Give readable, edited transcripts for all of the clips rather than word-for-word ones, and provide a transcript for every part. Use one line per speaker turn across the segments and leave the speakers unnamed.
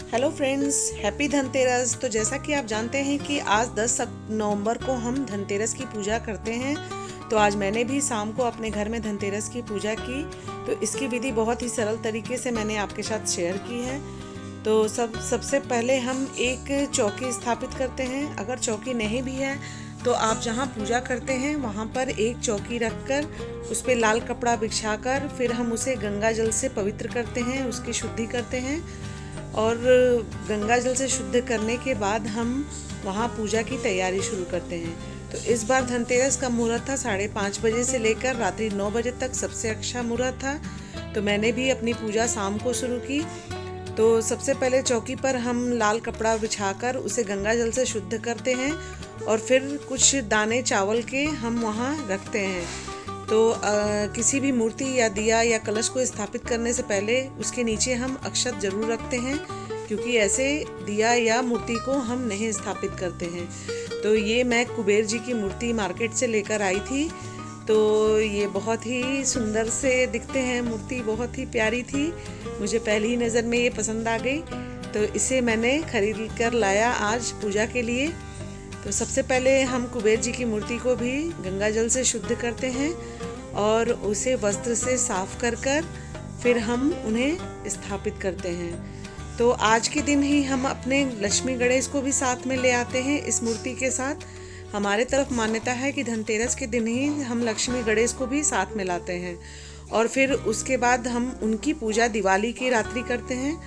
Hello friends, happy Dhanteras. तो जैसा कि आप जानते हैं कि आज 10 नवंबर को हम धनतेरस की पूजा करते हैं। तो आज मैंने भी शाम को अपने घर में धनतेरस की पूजा की। तो इसकी विधि बहुत ही सरल तरीके से मैंने आपके साथ शेयर की है। तो सबसे पहले हम एक चौकी स्थापित करते हैं। अगर चौकी नहीं भी है तो आप जहाँ पूजा करते हैं वहाँ पर एक चौकी रखकर उस पर लाल कपड़ा बिछाकर फिर हम उसे गंगा जल से पवित्र करते हैं, उसकी शुद्धि करते हैं। और गंगा जल से शुद्ध करने के बाद हम वहाँ पूजा की तैयारी शुरू करते हैं। तो इस बार धनतेरस का मुहूर्त था 5:30 बजे से लेकर रात्रि 9 बजे तक, सबसे अच्छा मुहूर्त था। तो मैंने भी अपनी पूजा शाम को शुरू की। तो सबसे पहले चौकी पर हम लाल कपड़ा बिछाकर उसे गंगा जल से शुद्ध करते हैं और फिर कुछ दाने चावल के हम वहाँ रखते हैं। तो किसी भी मूर्ति या दिया या कलश को स्थापित करने से पहले उसके नीचे हम अक्षत जरूर रखते हैं, क्योंकि ऐसे दिया या मूर्ति को हम नहीं स्थापित करते हैं। तो ये मैं कुबेर जी की मूर्ति मार्केट से लेकर आई थी। तो ये बहुत ही सुंदर से दिखते हैं, मूर्ति बहुत ही प्यारी थी। मुझे पहली ही नज़र में ये पसंद आ गई, तो इसे मैंने खरीद कर लाया आज पूजा के लिए। तो सबसे पहले हम कुबेर जी की मूर्ति को भी गंगा जल से शुद्ध करते हैं और उसे वस्त्र से साफ कर फिर हम उन्हें स्थापित करते हैं। तो आज के दिन ही हम अपने लक्ष्मी गणेश को भी साथ में ले आते हैं इस मूर्ति के साथ। हमारे तरफ मान्यता है कि धनतेरस के दिन ही हम लक्ष्मी गणेश को भी साथ में लाते हैं और फिर उसके बाद हम उनकी पूजा दिवाली की रात्रि करते हैं।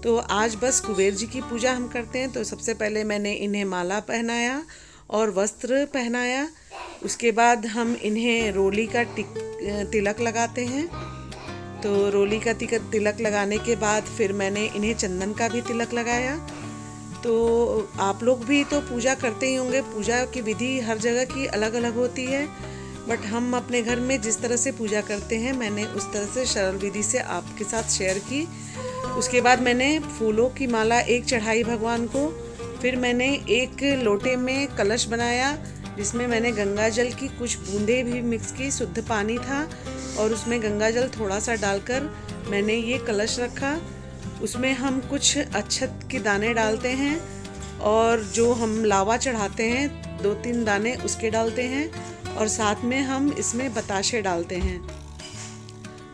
तो आज बस कुबेर जी की पूजा हम करते हैं। तो सबसे पहले मैंने इन्हें माला पहनाया और वस्त्र पहनाया। उसके बाद हम इन्हें रोली का तिलक लगाते हैं। तो रोली का तिलक लगाने के बाद फिर मैंने इन्हें चंदन का भी तिलक लगाया। तो आप लोग भी तो पूजा करते ही होंगे। पूजा की विधि हर जगह की अलग अलग होती है, बट हम अपने घर में जिस तरह से पूजा करते हैं मैंने उस तरह से सरल विधि से आपके साथ शेयर की। उसके बाद मैंने फूलों की माला एक चढ़ाई भगवान को। फिर मैंने एक लोटे में कलश बनाया जिसमें मैंने गंगा जल की कुछ बूंदें भी मिक्स की। शुद्ध पानी था और उसमें गंगा जल थोड़ा सा डालकर मैंने ये कलश रखा। उसमें हम कुछ अक्षत के दाने डालते हैं और जो हम लावा चढ़ाते हैं 2-3 दाने उसके डालते हैं और साथ में हम इसमें बताशे डालते हैं।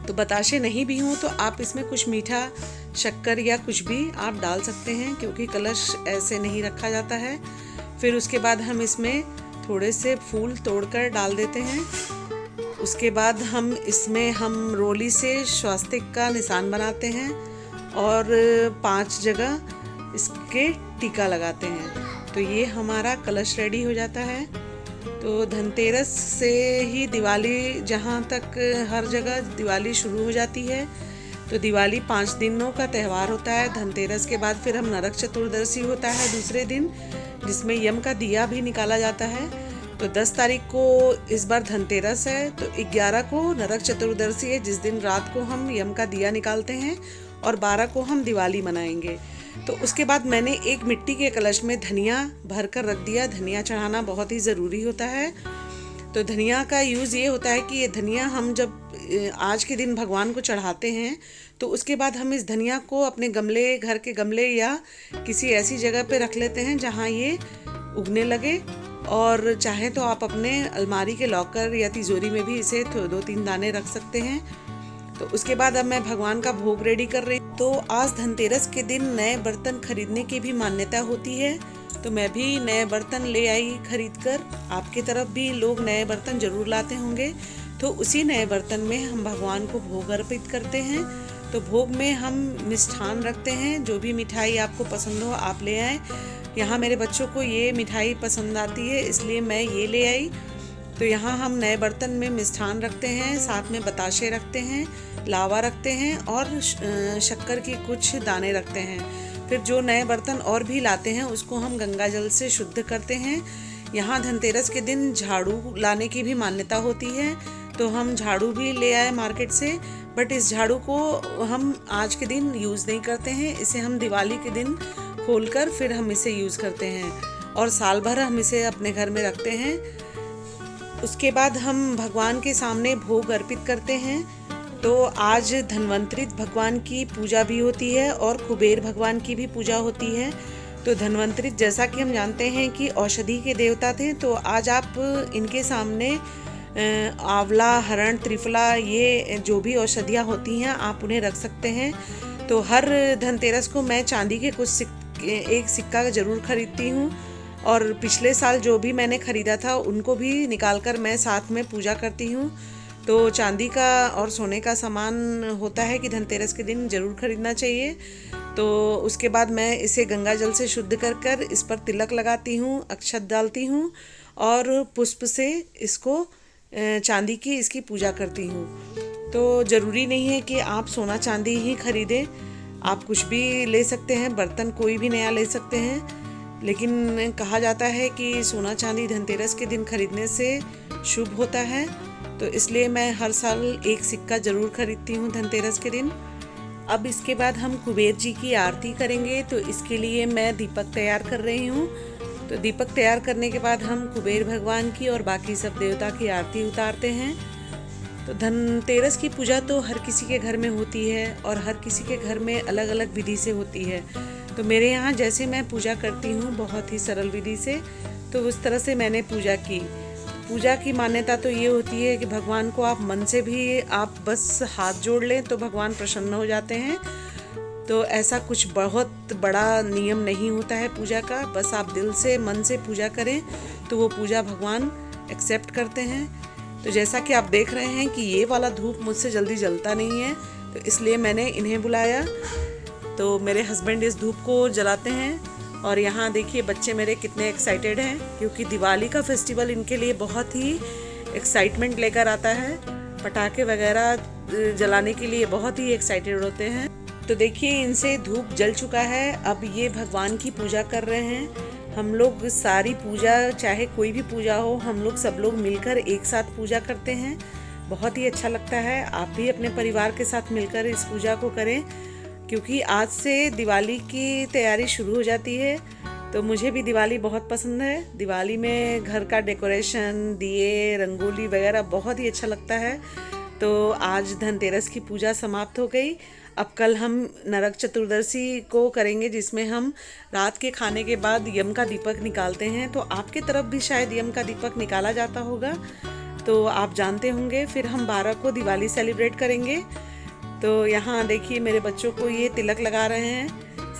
तो बताशे नहीं भी हों तो आप इसमें कुछ मीठा शक्कर या कुछ भी आप डाल सकते हैं, क्योंकि कलश ऐसे नहीं रखा जाता है। फिर उसके बाद हम इसमें थोड़े से फूल तोड़कर डाल देते हैं। उसके बाद हम इसमें रोली से स्वास्तिक का निशान बनाते हैं और 5 जगह इसके टीका लगाते हैं। तो ये हमारा कलश रेडी हो जाता है। तो धनतेरस से ही दिवाली, जहाँ तक हर जगह दिवाली शुरू हो जाती है। तो दिवाली 5 दिनों का त्यौहार होता है। धनतेरस के बाद फिर हम नरक चतुर्दशी होता है दूसरे दिन, जिसमें यम का दिया भी निकाला जाता है। तो 10 तारीख को इस बार धनतेरस है, तो 11 को नरक चतुर्दशी है, जिस दिन रात को हम यम का दिया निकालते हैं और 12 को हम दिवाली मनाएंगे। तो उसके बाद मैंने एक मिट्टी के कलश में धनिया भर कर रख दिया। धनिया चढ़ाना बहुत ही ज़रूरी होता है। तो धनिया का यूज़ ये होता है कि ये धनिया हम जब आज के दिन भगवान को चढ़ाते हैं तो उसके बाद हम इस धनिया को अपने गमले, घर के गमले या किसी ऐसी जगह पे रख लेते हैं जहाँ ये उगने लगे। और चाहे तो आप अपने अलमारी के लॉकर या तिजोरी में भी इसे 2-3 दाने रख सकते हैं। तो उसके बाद अब मैं भगवान का भोग रेडी कर रही हूँ। तो आज धनतेरस के दिन नए बर्तन खरीदने की भी मान्यता होती है। तो मैं भी नए बर्तन ले आई खरीद कर। आपकी तरफ भी लोग नए बर्तन जरूर लाते होंगे। तो उसी नए बर्तन में हम भगवान को भोग अर्पित करते हैं। तो भोग में हम मिष्ठान रखते हैं। जो भी मिठाई आपको पसंद हो आप ले आएँ। यहाँ मेरे बच्चों को ये मिठाई पसंद आती है, इसलिए मैं ये ले आई। तो यहाँ हम नए बर्तन में मिष्ठान रखते हैं, साथ में बताशे रखते हैं, लावा रखते हैं और शक्कर की कुछ दाने रखते हैं। फिर जो नए बर्तन और भी लाते हैं उसको हम गंगा जल से शुद्ध करते हैं। यहाँ धनतेरस के दिन झाड़ू लाने की भी मान्यता होती है। तो हम झाड़ू भी ले आए मार्केट से, बट इस झाड़ू को हम आज के दिन यूज़ नहीं करते हैं। इसे हम दिवाली के दिन खोलकर फिर हम इसे यूज़ करते हैं और साल भर हम इसे अपने घर में रखते हैं। उसके बाद हम भगवान के सामने भोग अर्पित करते हैं। तो आज धन्वंतरी भगवान की पूजा भी होती है और कुबेर भगवान की भी पूजा होती है। तो धन्वंतरी, जैसा कि हम जानते हैं कि औषधि के देवता थे, तो आज आप इनके सामने आंवला, हरण, त्रिफला, ये जो भी औषधियाँ होती हैं आप उन्हें रख सकते हैं। तो हर धनतेरस को मैं चांदी के एक सिक्का ज़रूर खरीदती हूँ, और पिछले साल जो भी मैंने ख़रीदा था उनको भी निकालकर मैं साथ में पूजा करती हूँ। तो चांदी का और सोने का सामान होता है कि धनतेरस के दिन ज़रूर खरीदना चाहिए। तो उसके बाद मैं इसे गंगा जल से शुद्ध कर इस पर तिलक लगाती हूँ, अक्षत डालती हूँ और पुष्प से इसको चांदी की इसकी पूजा करती हूँ। तो ज़रूरी नहीं है कि आप सोना चांदी ही खरीदें, आप कुछ भी ले सकते हैं, बर्तन कोई भी नया ले सकते हैं। लेकिन कहा जाता है कि सोना चांदी धनतेरस के दिन खरीदने से शुभ होता है, तो इसलिए मैं हर साल एक सिक्का ज़रूर खरीदती हूँ धनतेरस के दिन। अब इसके बाद हम कुबेर जी की आरती करेंगे, तो इसके लिए मैं दीपक तैयार कर रही हूँ। तो दीपक तैयार करने के बाद हम कुबेर भगवान की और बाकी सब देवता की आरती उतारते हैं। तो धनतेरस की पूजा तो हर किसी के घर में होती है और हर किसी के घर में अलग अलग विधि से होती है। तो मेरे यहाँ जैसे मैं पूजा करती हूँ बहुत ही सरल विधि से, तो उस तरह से मैंने पूजा की। पूजा की मान्यता तो ये होती है कि भगवान को आप मन से भी आप बस हाथ जोड़ लें तो भगवान प्रसन्न हो जाते हैं। तो ऐसा कुछ बहुत बड़ा नियम नहीं होता है पूजा का, बस आप दिल से मन से पूजा करें तो वो पूजा भगवान एक्सेप्ट करते हैं। तो जैसा कि आप देख रहे हैं कि ये वाला धूप मुझसे जल्दी जलता नहीं है, तो इसलिए मैंने इन्हें बुलाया। तो मेरे हस्बैंड इस धूप को जलाते हैं और यहाँ देखिए बच्चे मेरे कितने एक्साइटेड हैं, क्योंकि दिवाली का फेस्टिवल इनके लिए बहुत ही एक्साइटमेंट लेकर आता है। पटाखे वगैरह जलाने के लिए बहुत ही एक्साइटेड होते हैं। तो देखिए इनसे धूप जल चुका है, अब ये भगवान की पूजा कर रहे हैं। हम लोग सारी पूजा, चाहे कोई भी पूजा हो, हम लोग सब लोग मिलकर एक साथ पूजा करते हैं, बहुत ही अच्छा लगता है। आप भी अपने परिवार के साथ मिलकर इस पूजा को करें, क्योंकि आज से दिवाली की तैयारी शुरू हो जाती है। तो मुझे भी दिवाली बहुत पसंद है। दिवाली में घर का डेकोरेशन, दिए, रंगोली वगैरह बहुत ही अच्छा लगता है। तो आज धनतेरस की पूजा समाप्त हो गई। अब कल हम नरक चतुर्दशी को करेंगे, जिसमें हम रात के खाने के बाद यम का दीपक निकालते हैं। तो आपके तरफ भी शायद यम का दीपक निकाला जाता होगा, तो आप जानते होंगे। फिर हम 12 को दिवाली सेलिब्रेट करेंगे। तो यहाँ देखिए मेरे बच्चों को ये तिलक लगा रहे हैं,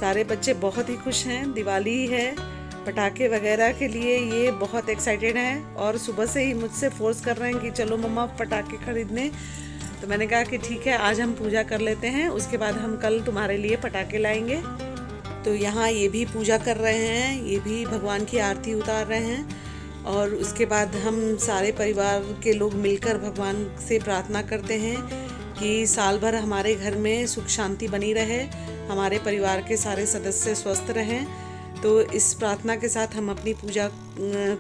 सारे बच्चे बहुत ही खुश हैं। दिवाली है, पटाखे वगैरह के लिए ये बहुत एक्साइटेड हैं और सुबह से ही मुझसे फोर्स कर रहे हैं कि चलो मम्मा पटाखे खरीदने। तो मैंने कहा कि ठीक है, आज हम पूजा कर लेते हैं, उसके बाद हम कल तुम्हारे लिए पटाखे लाएंगे। तो यहाँ ये भी पूजा कर रहे हैं, ये भी भगवान की आरती उतार रहे हैं। और उसके बाद हम सारे परिवार के लोग मिलकर भगवान से प्रार्थना करते हैं कि साल भर हमारे घर में सुख शांति बनी रहे, हमारे परिवार के सारे सदस्य स्वस्थ रहें। तो इस प्रार्थना के साथ हम अपनी पूजा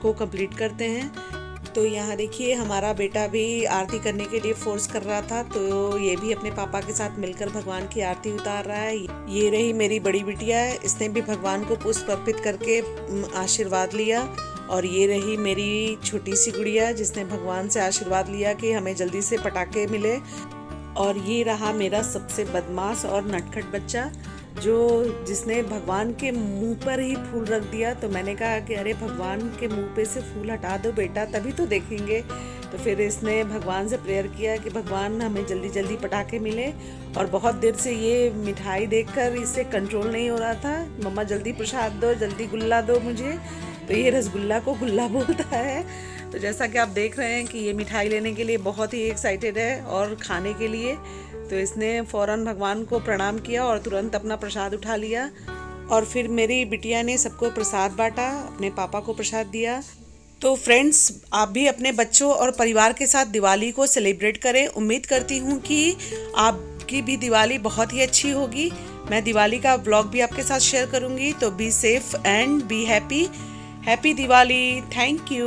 को कंप्लीट करते हैं। तो यहाँ देखिए हमारा बेटा भी आरती करने के लिए फोर्स कर रहा था, तो ये भी अपने पापा के साथ मिलकर भगवान की आरती उतार रहा है। ये रही मेरी बड़ी बिटिया, इसने भी भगवान को पुष्प अर्पित करके आशीर्वाद लिया। और ये रही मेरी छोटी सी गुड़िया, जिसने भगवान से आशीर्वाद लिया कि हमें जल्दी से पटाखे मिले। और ये रहा मेरा सबसे बदमाश और नटखट बच्चा, जिसने भगवान के मुंह पर ही फूल रख दिया। तो मैंने कहा कि अरे भगवान के मुंह पे से फूल हटा दो बेटा, तभी तो देखेंगे। तो फिर इसने भगवान से प्रेयर किया कि भगवान हमें जल्दी जल्दी पटाखे मिले। और बहुत देर से ये मिठाई देखकर इससे कंट्रोल नहीं हो रहा था, मम्मा जल्दी प्रसाद दो, जल्दी गुल्ला दो मुझे। तो ये रसगुल्ला को गुल्ला बोलता है। तो जैसा कि आप देख रहे हैं कि ये मिठाई लेने के लिए बहुत ही एक्साइटेड है और खाने के लिए। तो इसने फ़ौरन भगवान को प्रणाम किया और तुरंत अपना प्रसाद उठा लिया। और फिर मेरी बिटिया ने सबको प्रसाद बांटा, अपने पापा को प्रसाद दिया। तो फ्रेंड्स, आप भी अपने बच्चों और परिवार के साथ दिवाली को सेलिब्रेट करें। उम्मीद करती हूँ कि आपकी भी दिवाली बहुत ही अच्छी होगी। मैं दिवाली का व्लॉग भी आपके साथ शेयर करूँगी। तो be safe and be happy. Happy Diwali. Thank you.